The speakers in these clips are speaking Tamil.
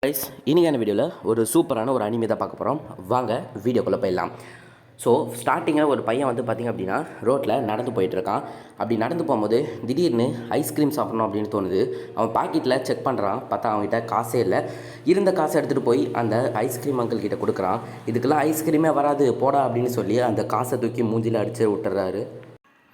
கைஸ், இன்றைக்கான வீடியோவில் ஒரு சூப்பரான ஒரு அனிமே தான் பார்க்க போகிறோம். வாங்க வீடியோக்குள்ளே போயிடலாம். ஸோ ஸ்டார்டிங்கில் ஒரு பையன் வந்து பார்த்திங்க அப்படின்னா ரோட்டில் நடந்து போயிட்டுருக்கான். அப்படி நடந்து போகும்போது திடீர்னு ஐஸ்கிரீம் சாப்பிடணும் அப்படின்னு தோணுது. அவன் பாக்கெட்டில் செக் பண்ணுறான். பார்த்தா அவன்கிட்ட காசே இல்லை. இருந்த காசை எடுத்துகிட்டு போய் அந்த ஐஸ்கிரீம் அங்கிள் கிட்ட கொடுக்குறான். இதுக்கெல்லாம் ஐஸ்கிரீமே வராது போடா அப்படின்னு சொல்லி அந்த காசை தூக்கி மூஞ்சியில் அடித்து விட்டுறாரு.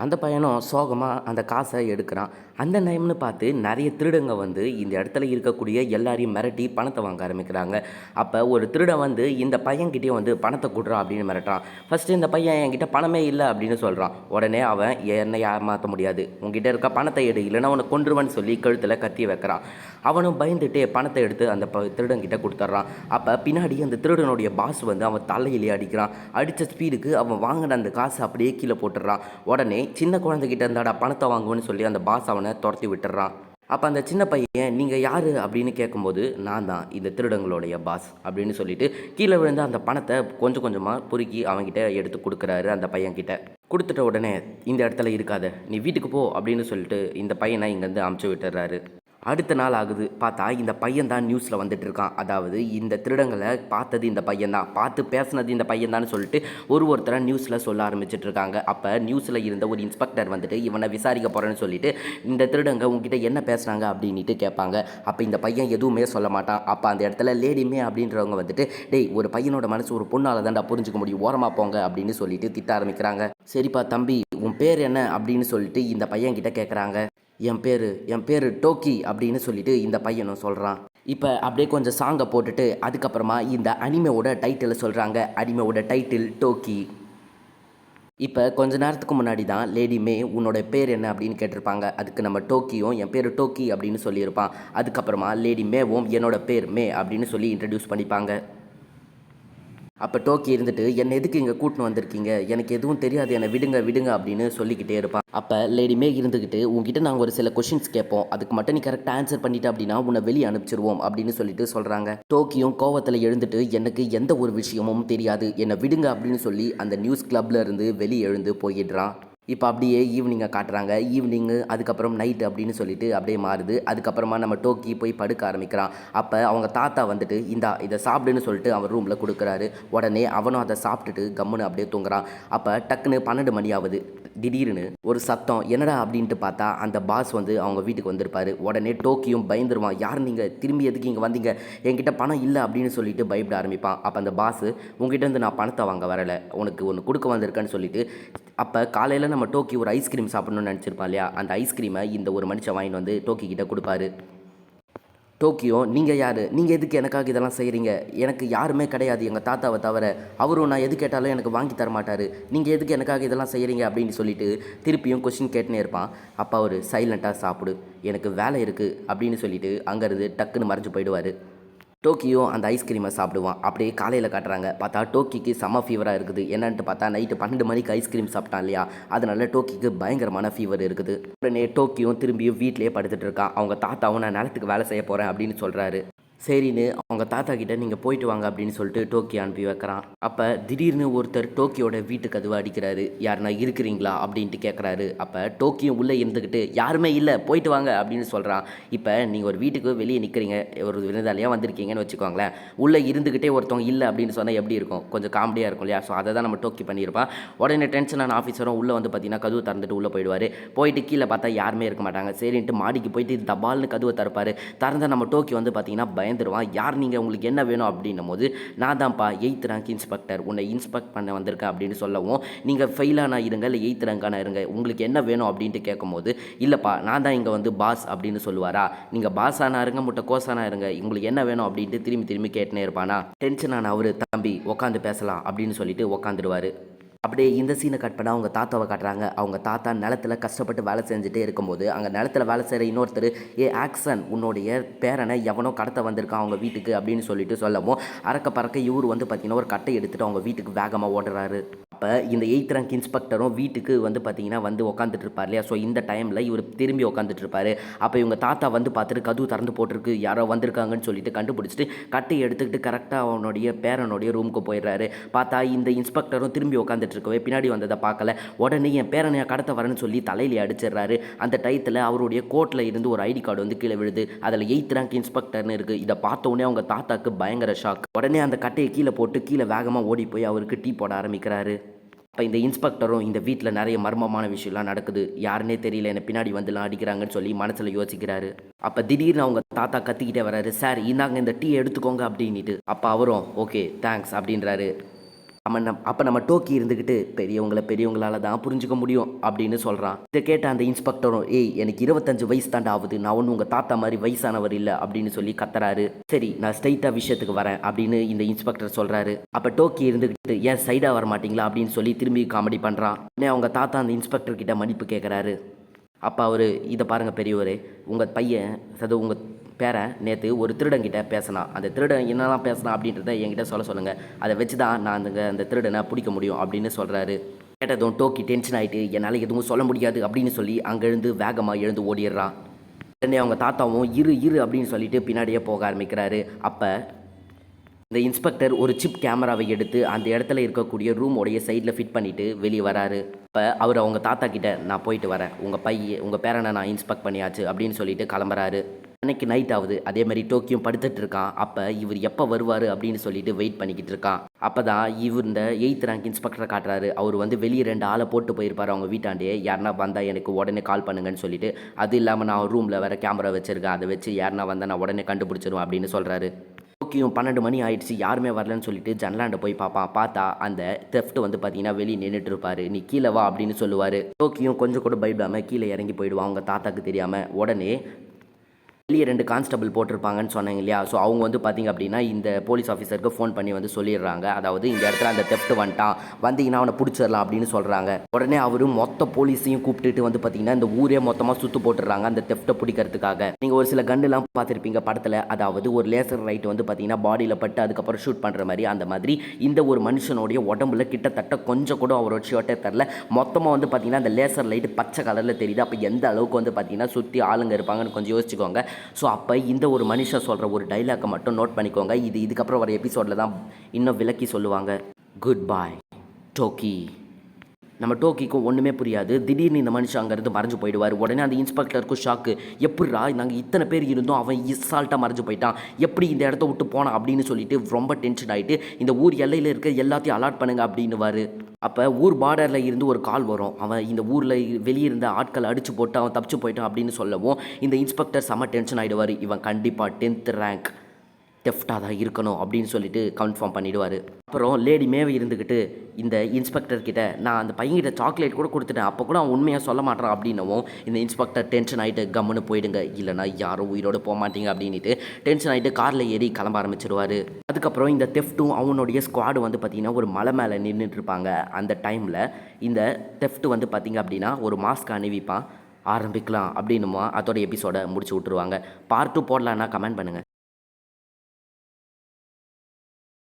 அந்த பையனும் சோகமாக அந்த காசை எடுக்கிறான். அந்த டைம்னு பார்த்து நிறைய திருடங்க வந்து இந்த இடத்துல இருக்கக்கூடிய எல்லாரையும் மிரட்டி பணத்தை வாங்க ஆரம்பிக்கிறாங்க. அப்போ ஒரு திருடன் வந்து இந்த பையன்கிட்டே வந்து பணத்தை கொடுறான் அப்படின்னு மிரட்டுறான். ஃபஸ்ட்டு இந்த பையன் என்கிட்ட பணமே இல்லை அப்படின்னு சொல்கிறான். உடனே அவன் என்னை ஏமாற்ற முடியாது, உங்ககிட்ட இருக்க பணத்தை எடு, இல்லைன்னா உன்னை கொன்றுவன்னு சொல்லி கழுத்தில் கத்தி வைக்கிறான். அவனும் பயந்துட்டு பணத்தை எடுத்து அந்த திருடங்கிட்ட கொடுத்துட்றான். அப்போ பின்னாடி அந்த திருடனுடைய பாஸ் வந்து அவன் தலையிலே அடிக்கிறான். அடித்த ஸ்பீடுக்கு அவன் வாங்கின அந்த காசை அப்படியே கீழே போட்டுடுறான். உடனே சின்ன குழந்தைகிட்ட இருந்தாடா பணத்தை வாங்குவேன்னு சொல்லி அந்த பாஸ் அவனை துரத்தி விட்டுறான். அப்போ அந்த சின்ன பையன் நீங்கள் யார் அப்படின்னு கேட்கும்போது நான் தான் இந்த திருடங்களுடைய பாஸ் அப்படின்னு சொல்லிட்டு கீழே விழுந்து அந்த பணத்தை கொஞ்சம் கொஞ்சமாக பொறுக்கி அவங்ககிட்ட எடுத்து கொடுக்குறாரு. அந்த பையன்கிட்ட கொடுத்துட்ட உடனே இந்த இடத்துல இருக்காத, நீ வீட்டுக்கு போ அப்படின்னு சொல்லிட்டு இந்த பையனை இங்கேருந்து அமுச்சு விட்டுறாரு. அடுத்த நாள் ஆகுது. பார்த்தா இந்த பையன் தான் நியூஸில் வந்துட்டு இருக்கான். அதாவது இந்த திருடங்களை பார்த்தது இந்த பையன் தான், பார்த்து பேசினது இந்த பையன் தான் சொல்லிட்டு ஒருத்தரை நியூஸில் சொல்ல ஆரம்பிச்சிட்டு இருக்காங்க. அப்போ நியூஸில் இருந்த ஒரு இன்ஸ்பெக்டர் வந்துட்டு இவனை விசாரிக்க போகிறேன்னு சொல்லிட்டு இந்த திருடங்க உங்ககிட்ட என்ன பேசுகிறாங்க அப்படின்ட்டு கேட்பாங்க. அப்போ இந்த பையன் எதுவுமே சொல்ல மாட்டான். அப்போ அந்த இடத்துல லேடிமே அப்படின்றவங்க வந்துட்டு டேய், ஒரு பையனோட மனசு ஒரு பொண்ணால் தான்டா புரிஞ்சுக்க முடியும், ஓரமாக போங்க அப்படின்னு சொல்லிட்டு திட்ட ஆரம்பிக்கிறாங்க. சரிப்பா தம்பி, உன் பேர் என்ன அப்படின்னு சொல்லிட்டு இந்த பையன் கிட்ட கேட்குறாங்க. என் பேர் டோக்கி அப்படின்னு சொல்லிட்டு இந்த பையனும் சொல்கிறான். இப்போ அப்படியே கொஞ்சம் சாங்கை போட்டுட்டு அதுக்கப்புறமா இந்த அனிமேவோட டைட்டிலை சொல்கிறாங்க. அனிமேவோட டைட்டில் டோக்கி. இப்போ கொஞ்ச நேரத்துக்கு முன்னாடி தான் லேடி மே உன்னோட பேர் என்ன அப்படின்னு கேட்டிருப்பாங்க. அதுக்கு நம்ம டோக்கியும் என் பேர் டோக்கி அப்படின்னு சொல்லியிருப்பான். அதுக்கப்புறமா லேடி மேவும் என்னோட பேர் மே அப்படின்னு சொல்லி இன்ட்ரடியூஸ் பண்ணிப்பாங்க. அப்போ டோக்கி இருந்துட்டு என்னை எதுக்கு இங்கே கூட்டின்னு வந்திருக்கீங்க, எனக்கு எதுவும் தெரியாது, என்னை விடுங்க விடுங்க அப்படின்னு சொல்லிக்கிட்டே இருப்பான். அப்போ லேடிமே இருந்துக்கிட்டு உங்ககிட்ட நாங்கள் ஒரு சில கொஷின்ஸ் கேட்போம், அதுக்கு மட்டும் நீ கரெக்டாக ஆன்சர் பண்ணிட்ட அப்படின்னா உன்னை வெளியே அனுப்பிச்சிருவோம் அப்படின்னு சொல்லிட்டு சொல்கிறாங்க. டோக்கியும் கோவத்தில் எழுந்துட்டு எனக்கு எந்த ஒரு விஷயமும் தெரியாது, என்னை விடுங்க அப்படின்னு சொல்லி அந்த நியூஸ் கிளப்ல இருந்து வெளியே எழுந்து போயிடுறான். இப்போ அப்படியே ஈவினிங்கை காட்டுறாங்க. ஈவினிங்கு அதுக்கப்புறம் நைட்டு அப்படின்னு சொல்லிட்டு அப்படியே மாறுது. அதுக்கப்புறமா நம்ம டோக்கி போய் படுக்க ஆரம்பிக்கிறான். அப்போ அவங்க தாத்தா வந்துட்டு இதை சாப்பிடுன்னு சொல்லிட்டு அவன் ரூமில் கொடுக்குறாரு. உடனே அவனும் அதை சாப்பிட்டுட்டு கம்முன்னு அப்படியே தூங்குறான். அப்போ டக்குன்னு 12 மணி ஆகுது. திடீர்னு ஒரு சத்தம், என்னடா அப்படின்ட்டு பார்த்தா அந்த பாஸ் வந்து அவங்க வீட்டுக்கு வந்திருப்பாரு. உடனே டோக்கியும் பயந்துருவான். யார் நீங்கள், திரும்பி எதுக்கு இங்கே வந்தீங்க, என்கிட்ட பணம் இல்லை அப்படின்னு சொல்லிட்டு பயப்பட ஆரம்பிப்பான். அப்போ அந்த பாஸ் உங்ககிட்ட இருந்து நான் பணத்தை வாங்க வரலை, உனக்கு ஒன்று கொடுக்க வந்திருக்கேன்னு சொல்லிட்டு அப்போ காலையில் நம்ம டோக்கி ஒரு ஐஸ்கிரீம் சாப்பிடணும்னு நினச்சிருப்பான் இல்லையா, அந்த ஐஸ்கிரீமை இந்த ஒரு மனுஷன் வாங்கிட்டு வந்து டோக்கி கிட்ட கொடுப்பாரு. டோக்கியோ, நீங்கள் யார், நீங்கள் எதுக்கு எனக்காக இதெல்லாம் செய்கிறீங்க, எனக்கு யாருமே கிடையாது எங்கள் தாத்தாவை தவிர, அவரும் நான் எது கேட்டாலும் எனக்கு வாங்கி தர மாட்டார், நீங்கள் எதுக்கு எனக்காக இதெல்லாம் செய்கிறீங்க அப்படின்னு சொல்லிட்டு திருப்பியும் கொஸ்டின் கேட்டுனே இருப்பான். அப்போ அவர் சைலண்ட்டாக சாப்பிடு, எனக்கு வேலை இருக்குது அப்படின்னு சொல்லிட்டு அங்கேருந்து டக்குன்னு மறைஞ்சு போயிடுவார். டோக்கியோ அந்த ஐஸ்கிரீமை சாப்பிடுவான். அப்படியே காலையில் காட்டுறாங்க. பார்த்தா டோக்கிக்கு செம்ம ஃபீவராக இருக்குது. என்னன்ட்டு பார்த்தா நைட்டு 12 மணிக்கு ஐஸ்கிரீம் சாப்பிட்டான் இல்லையா, அதனால டோக்கிக்கு பயங்கரமான ஃபீவர் இருக்குது. உடனே டோக்கியும் திரும்பியும் வீட்டிலேயே படுத்துட்டு இருக்கான். அவங்க தாத்தாவும் நான் நிலத்துக்கு வேலை செய்ய போகிறேன் அப்படின்னு சொல்கிறாரு. சரின்னு அவங்க தாத்தா கிட்ட நீங்கள் போயிட்டு வாங்க அப்படின்னு சொல்லிட்டு டோக்கி அனுப்பி வைக்கிறான். அப்போ திடீர்னு ஒருத்தர் டோக்கியோட வீட்டு கதவை அடிக்கிறாரு. யாருன்னா இருக்கிறீங்களா அப்படின்ட்டு கேட்குறாரு. அப்போ டோக்கியும் உள்ளே இருந்துக்கிட்டு யாருமே இல்லை, போயிட்டு வாங்க அப்படின்னு சொல்கிறான். இப்போ நீங்கள் ஒரு வீட்டுக்கு வெளியே நிற்கிறீங்க, ஒரு விருந்தாளியாக வந்திருக்கீங்கன்னு வச்சுக்கோங்களேன், உள்ளே இருந்துக்கிட்டே ஒருத்தவங்க இல்லை அப்படின்னு சொன்னால் எப்படி இருக்கும், கொஞ்சம் காமெடியாக இருக்கும் இல்லையா. ஸோ அதை தான் நம்ம டோக்கி பண்ணியிருப்பான். உடனே டென்ஷனான ஆஃபீஸரும் உள்ளே வந்து பார்த்தீங்கன்னா கதவு திறந்துட்டு உள்ளே போயிடுவார். போயிட்டு கீழே பார்த்தா யாருமே இருக்க மாட்டாங்க. சரின்ட்டு மாடிக்கு போயிட்டு தபால்னு கதவை திறப்பார். திறந்த நம்ம டோக்கி வந்து பார்த்தீங்கன்னா பயந்துருவான். யார் நீங்கள், உங்களுக்கு என்ன வேணும் அப்படின்னும் போது நான் தான்ப்பா 8th ரேங்க் இன்ஸ்பெக்டர், உன்னை இன்ஸ்பெக்ட் பண்ண வந்திருக்கேன் அப்படின்னு சொல்லவும், நீங்கள் ஃபெயிலானா இருங்க இல்லை 8th ரேங்கான இருங்க, உங்களுக்கு என்ன வேணும் அப்படின்ட்டு கேட்கும்போது இல்லைப்பா நான் தான் இங்கே வந்து பாஸ் அப்படின்னு சொல்லுவாரா. நீங்கள் பாஸ் ஆனா இருங்க, முட்டை கோசானா இருங்க, உங்களுக்கு என்ன வேணும் அப்படின்ட்டு திரும்பி திரும்பி கேட்டுனே இருப்பானா. டென்ஷனான அவர் தம்பி உட்காந்து பேசலாம் அப்படின்னு சொல்லிட்டு உட்காந்துருவார். அப்படியே இந்த சீனை கட் பண்ணால் அவங்க தாத்தாவை காட்டுறாங்க. அவங்க தாத்தா நிலத்தில் கஷ்டப்பட்டு வேலை செஞ்சுட்டே இருக்கும்போது அங்கே நிலத்தில் வேலை செய்கிற இன்னொருத்தர் ஆக்சன் உன்னுடைய பேரனை எவனோ கடத்த வந்திருக்கான் அவங்க வீட்டுக்கு அப்படின்னு சொல்லிட்டு சொல்லவும் அறக்க பறக்க இவர் வந்து பார்த்திங்கன்னா ஒரு கட்டை எடுத்துகிட்டு அவங்க வீட்டுக்கு வேகமாக ஓடுறாரு. அப்போ இந்த 8th ரேங்க் இன்ஸ்பெக்டரும் வீட்டுக்கு வந்து பார்த்தீங்கன்னா வந்து உட்காந்துட்டு இருப்பார் இல்லையா. ஸோ இந்த டைமில் இவர் திரும்பி உட்காந்துட்டு இருப்பார். அப்போ இவங்க தாத்தா வந்து பார்த்துட்டு கதவு திறந்து போட்டிருக்கு, யாரோ வந்திருக்காங்கன்னு சொல்லிட்டு கண்டுபிடிச்சிட்டு கட்டையை எடுத்துக்கிட்டு கரெக்டாக அவனுடைய பேரனுடைய ரூமுக்கு போயிடுறாரு. பார்த்தா இந்த இன்ஸ்பெக்டரும் திரும்பி உட்காந்துட்டு இருக்கவே பின்னாடி வந்ததை பார்க்கல. உடனே என் பேரனை கடத்த வரேன்னு சொல்லி தலையிலே அடிச்சிடுறாரு. அந்த டயத்தில் அவருடைய கோட்டில் இருந்து ஒரு ஐடி கார்டு வந்து கீழே விழுது. அதில் 8th ரேங்க் இன்ஸ்பெக்டர்னு இருக்குது. இதை பார்த்த உடனே அவங்க தாத்தாக்கு பயங்கர ஷாக். உடனே அந்த கட்டையை கீழே போட்டு கீழே வேகமாக ஓடி போய் அவருக்கு டீ போட ஆரம்பிக்கிறாரு. அப்போ இந்த இன்ஸ்பெக்டரும் இந்த வீட்டில் நிறைய மர்மமான விஷயம்லாம் நடக்குது, யாருன்னே தெரியல, என்னை பின்னாடி வந்துலாம் அடிக்கிறாங்கன்னு சொல்லி மனசில் யோசிக்கிறாரு. அப்போ திடீர்னு அவங்க தாத்தா கத்திக்கிட்டே வராரு, சார் இந்தாங்க இந்த டீ எடுத்துக்கோங்க அப்படின்ட்டு. அப்போ அவரும் ஓகே தேங்க்ஸ் அப்படின்றாரு. அப்போ நம்ம டோக்கி இருந்துக்கிட்டு பெரியவங்களால தான் புரிஞ்சுக்க முடியும் அப்படின்னு சொல்கிறான். இதை கேட்ட அந்த இன்ஸ்பெக்டரும் எனக்கு 25 வயசு தாண்டா ஆகுது, நான் ஒன்றும் உங்கள் தாத்தா மாதிரி வயசானவர் இல்லை அப்படின்னு சொல்லி கத்துறாரு. சரி நான் ஸ்ட்ரைட்டாக விஷயத்துக்கு வரேன் அப்படின்னு இந்த இன்ஸ்பெக்டர் சொல்கிறாரு. அப்போ டோக்கி இருந்துக்கிட்டு ஏன் சைடாக வர மாட்டீங்களா அப்படின்னு சொல்லி திரும்பி காமெடி பண்ணுறான். உடனே அவங்க தாத்தா அந்த இன்ஸ்பெக்டர் கிட்ட மன்னிப்பு கேட்குறாரு. அப்போ அவர் இதை பாருங்கள் பெரியவரே, உங்கள் பையன் உங்கள் பேரன் நேற்று ஒரு திருடங்கிட்ட பேசினான், அந்த திருடன் என்னெல்லாம் பேசினான் அப்படின்றத என்கிட்ட சொல்லுங்கள், அதை வச்சு தான் நான் அந்த திருடனை பிடிக்க முடியும் அப்படின்னு சொல்கிறாரு. கேட்டதும் டோக்கி டென்ஷன் ஆகிட்டு என்னால் எதுவும் சொல்ல முடியாது அப்படின்னு சொல்லி அங்கேருந்து வேகமாக எழுந்து ஓடிடுறான். உடனே அவங்க தாத்தாவும் இரு அப்படின்னு சொல்லிட்டு பின்னாடியே போக ஆரம்பிக்கிறாரு. அப்போ இந்த இன்ஸ்பெக்டர் ஒரு சிப் கேமராவை எடுத்து அந்த இடத்துல இருக்கக்கூடிய ரூமோடைய சைடில் ஃபிட் பண்ணிவிட்டு வெளியே வராரு. இப்போ அவர் அவங்க தாத்தா கிட்ட நான் போயிட்டு வரேன், உங்கள் பேரனை நான் இன்ஸ்பெக்ட் பண்ணியாச்சு அப்படின்னு சொல்லிட்டு கிளம்புறாரு. அன்னைக்கு நைட் ஆகுது. அதே மாதிரி டோக்கியும் படுத்துட்டு இருக்கான். அப்போ இவர் எப்போ வருவார் அப்படின்னு சொல்லிட்டு வெயிட் பண்ணிக்கிட்டு இருக்கான். அப்போ தான் இவர் இந்த 8th ரேங்க் இன்ஸ்பெக்டரை காட்டுறாரு. அவர் வந்து வெளியே 2 ஆளை போட்டு போயிருப்பார் அவங்க வீட்டாண்டே, யாருனா வந்தால் எனக்கு உடனே கால் பண்ணுங்கன்னு சொல்லிட்டு. அது இல்லாமல் நான் ரூமில் வேறு கேமரா வச்சுருக்கேன், அதை வச்சு யாருனா வந்தால் நான் உடனே கண்டுபிடிச்சிருவேன் அப்படின்னு சொல்கிறாரு. டோக்கியும் 12 மணி ஆயிடுச்சு, யாருமே வரலன்னு சொல்லிட்டு ஜன்னலாண்ட போய் பார்ப்பான். பார்த்தா அந்த தெஃப்ட் வந்து பார்த்தீங்கன்னா வெளியே நின்றுட்டு இருப்பாரு. நீ கீழே வா அப்படின்னு சொல்லுவார். டோக்கியும் கொஞ்சம் கூட பயப்படாமல் கீழே இறங்கி போயிடுவான் அவங்க தாத்தாக்கு தெரியாமல். உடனே வெளியே 2 கான்ஸ்டபிள் போட்டிருப்பாங்கன்னு சொன்னாங்க இல்லையா. ஸோ அவங்க வந்து பார்த்திங்க அப்படின்னா இந்த போலீஸ் ஆஃபீஸருக்கு ஃபோன் பண்ணி வந்து சொல்லிடுறாங்க, அதாவது இந்த இடத்துல அந்த தெஃப்ட் வந்துட்டான், வந்தீங்கன்னா அவனை பிடிச்சிடலாம் அப்படின்னு சொல்கிறாங்க. உடனே அவரும் மொத்த போலீஸையும் கூப்பிட்டுட்டு வந்து பார்த்திங்கன்னா இந்த ஊரே மொத்தமாக சுற்று போட்டுடுறாங்க அந்த தெஃப்ட்டை பிடிக்கிறதுக்காக. நீங்கள் ஒரு சில கன்னுலாம் பார்த்துருப்பீங்க படத்தில், அதாவது ஒரு லேசர் ரைட் வந்து பார்த்திங்கன்னா பாடியில் பட்டு அதுக்கப்புறம் ஷூட் பண்ணுற மாதிரி. அந்த மாதிரி இந்த ஒரு மனுஷனுடைய உடம்புல கிட்டத்தட்ட கொஞ்சம் கூட அவரோட ஷர்ட்டே தரல, மொத்தமாக வந்து பார்த்திங்கன்னா அந்த லேசர் லைட்டு பச்சை கலரில் தெரியுது. அப்போ எந்த அளவுக்கு வந்து பார்த்திங்கன்னா சுற்றி ஆளுங்க இருப்பாங்கன்னு கொஞ்சம் யோசிச்சுக்கோங்க. ஸோ அப்போ இந்த ஒரு மனுஷன் சொல்கிற ஒரு டைலாக்கை மட்டும் நோட் பண்ணிக்கோங்க. இதுக்கப்புறம் வர எபிசோடில் தான் இன்னும் விளக்கி சொல்லுவாங்க. குட் பாய் டோக்கி. நம்ம டோக்கிக்கும் ஒன்றுமே புரியாது. திடீர்னு இந்த மனுஷன் அங்கேருந்து மறைஞ்சு போயிடுவார். உடனே அந்த இன்ஸ்பெக்டருக்கும் ஷாக்கு, எப்படிரா நாங்கள் இத்தனை பேர் இருந்தோம் அவன் இசால்ட்டாக மறைஞ்சு போயிட்டான், எப்படி இந்த இடத்த விட்டு போனான் அப்படின்னு சொல்லிட்டு ரொம்ப டென்ஷன் ஆகிட்டு இந்த ஊர் எல்லையில் இருக்க எல்லாத்தையும் அலாட் பண்ணுங்க அப்படின்னுவார். அப்போ ஊர் பார்டரில் இருந்து ஒரு கால் வரும், அவன் இந்த ஊரில் வெளியே இருந்த ஆட்களை அடித்து போட்டு அவன் தப்பிச்சு போயிட்டான் அப்படின்னு சொல்லவும் இந்த இன்ஸ்பெக்டர் செம்ம டென்ஷன் ஆகிடுவார். இவன் கண்டிப்பாக 10th ரேங்க் தெஃப்டாக தான் இருக்கணும் அப்படின்னு சொல்லிட்டு கன்ஃபார்ம் பண்ணிவிடுவார். அப்புறம் லேடி மேவே இருந்துக்கிட்டு இந்த இன்ஸ்பெக்டர் கிட்ட நான் அந்த பையன்கிட்ட சாக்லேட் கூட கொடுத்துட்டேன், அப்போ கூட அவன் உண்மையாக சொல்ல மாட்டான் அப்படின்னவும் இந்த இன்ஸ்பெக்டர் டென்ஷன் ஆகிட்டு கம்முன்னு போயிடுங்க, இல்லைனா யாரும் உயிரோடு போக மாட்டீங்க அப்படின்ட்டு டென்ஷன் ஆகிட்டு காரில் ஏறி கிளம்ப ஆரம்பிச்சிடுவார். அதுக்கப்புறம் இந்த தெஃப்ட்டும் அவனுடைய ஸ்குவாடு வந்து பார்த்திங்கன்னா ஒரு மலை மேலே நின்றுட்டு இருப்பாங்க. அந்த டைமில் இந்த தெஃப்ட் வந்து பார்த்திங்க அப்படின்னா ஒரு மாஸ்க் அணிவிப்பான். ஆரம்பிக்கலாம் அப்படின்னுமா அதோட எபிசோடை முடிச்சு விட்ருவாங்க. பார்ட் 2 போடலான்னா கமெண்ட் பண்ணுங்கள்.